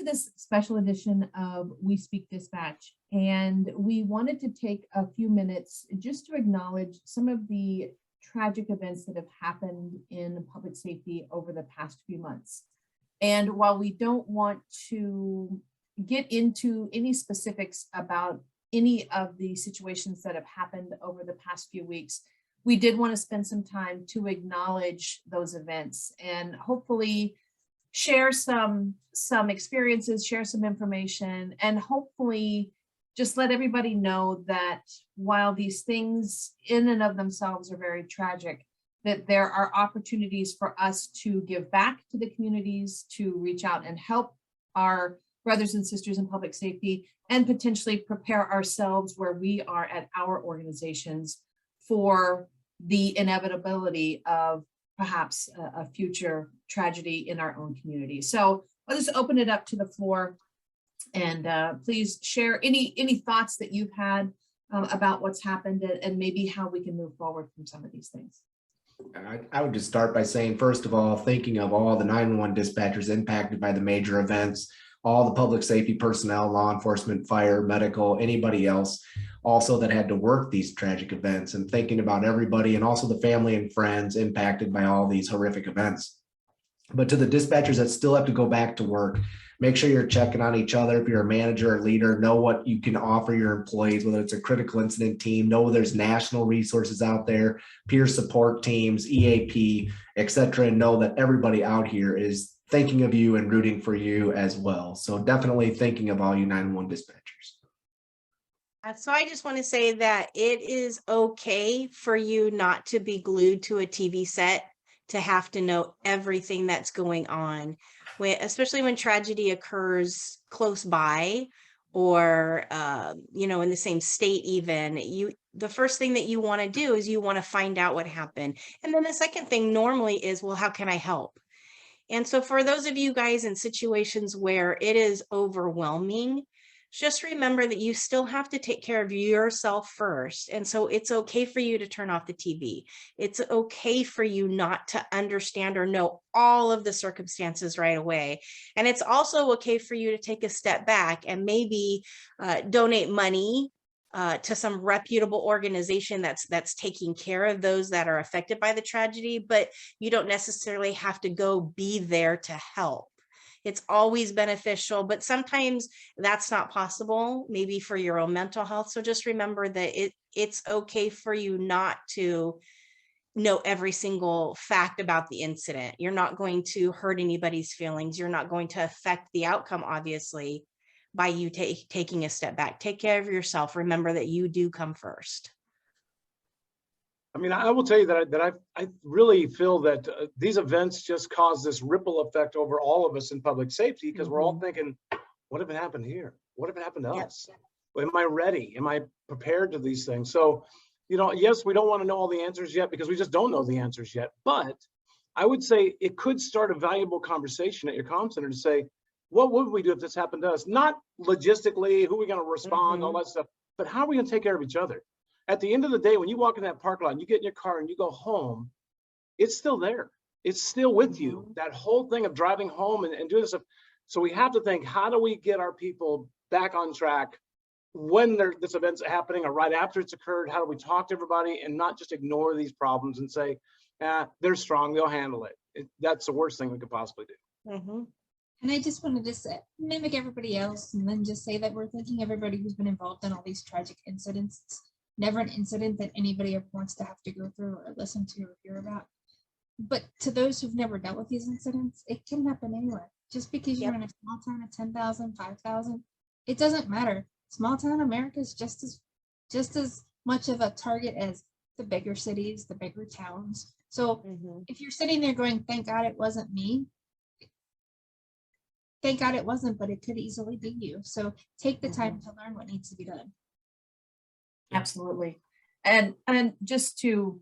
to this special edition of We Speak Dispatch, and we wanted to take a few minutes just to acknowledge some of the tragic events that have happened in public safety over the past few months. And while we don't want to get into any specifics about any of the situations that have happened over the past few weeks, we did want to spend some time to acknowledge those events and hopefully share some experiences, share some information, and hopefully just let everybody know that while these things in and of themselves are very tragic, that there are opportunities for us to give back to the communities, to reach out and help our brothers and sisters in public safety, and potentially prepare ourselves where we are at our organizations for the inevitability of perhaps a future tragedy in our own community. So I'll just open it up to the floor, and please share any thoughts that you've had about what's happened and maybe how we can move forward from some of these things. I would just start by saying, first of all, thinking of all the 911 dispatchers impacted by the major events, all the public safety personnel, law enforcement, fire, medical, anybody else also that had to work these tragic events, and thinking about everybody and also the family and friends impacted by all these horrific events. But to the dispatchers that still have to go back to work, make sure you're checking on each other. If you're a manager or leader, know what you can offer your employees, whether it's a critical incident team, know there's national resources out there, peer support teams, EAP, etc., and know that everybody out here is thinking of you and rooting for you as well. So definitely thinking of all you 911 dispatchers. So I just want to say that it is okay for you not to be glued to a TV set, to have to know everything that's going on, especially when tragedy occurs close by, or in the same state. Even the first thing that you want to do is you want to find out what happened, and then the second thing normally is, well, how can I help? And so for those of you guys in situations where it is overwhelming, just remember that you still have to take care of yourself first. And so it's okay for you to turn off the TV. It's okay for you not to understand or know all of the circumstances right away. And it's also okay for you to take a step back and maybe donate money to some reputable organization that's taking care of those that are affected by the tragedy, but you don't necessarily have to go be there to help. It's always beneficial, but sometimes that's not possible, maybe for your own mental health. So just remember that it's okay for you not to know every single fact about the incident. You're not going to hurt anybody's feelings. You're not going to affect the outcome, obviously, by you taking a step back. Take care of yourself. Remember that you do come first. I mean, I will tell you that I really feel that these events just cause this ripple effect over all of us in public safety, because we're all thinking, what if it happened here? What if it happened to us? Am I ready? Am I prepared to these things? So, yes, we don't want to know all the answers yet, because we just don't know the answers yet. But I would say it could start a valuable conversation at your comm center to say, what would we do if this happened to us? Not logistically, who are we going to respond, all that stuff, but how are we going to take care of each other? At the end of the day, when you walk in that parking lot and you get in your car and you go home, it's still there. It's still with you. That whole thing of driving home and doing this stuff. So we have to think, how do we get our people back on track when this event's happening or right after it's occurred? How do we talk to everybody and not just ignore these problems and say, they're strong, they'll handle it. That's the worst thing we could possibly do. And I just wanted to say, mimic everybody else, and then just say that we're thanking everybody who's been involved in all these tragic incidents. It's never an incident that anybody ever wants to have to go through or listen to or hear about. But to those who've never dealt with these incidents, it can happen anywhere. Just because you're in a small town of 10,000, 5,000, it doesn't matter. Small town America is just as much of a target as the bigger cities, the bigger towns. So if you're sitting there going, thank God it wasn't me, thank God it wasn't, but it could easily be you. So take the time to learn what needs to be done. Absolutely. And just to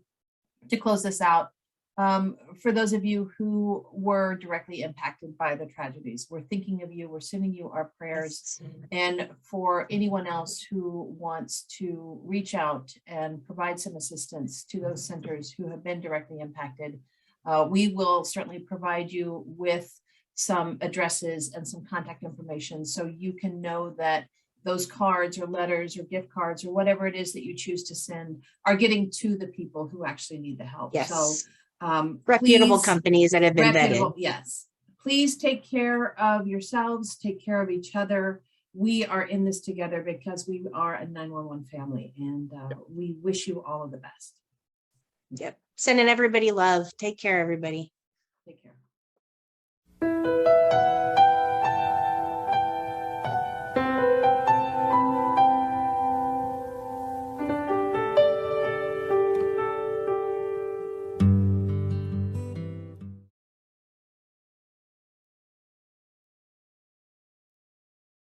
close this out, for those of you who were directly impacted by the tragedies, we're thinking of you, we're sending you our prayers. And for anyone else who wants to reach out and provide some assistance to those centers who have been directly impacted, we will certainly provide you with some addresses and some contact information, so you can know that those cards or letters or gift cards or whatever it is that you choose to send are getting to the people who actually need the help. So Yes. Reputable please- companies that have been vetted. reputable, yes. Please take care of yourselves, take care of each other. We are in this together because we are a 911 family, and we wish you all of the best. Yep. Sending everybody love. Take care, everybody. Take care.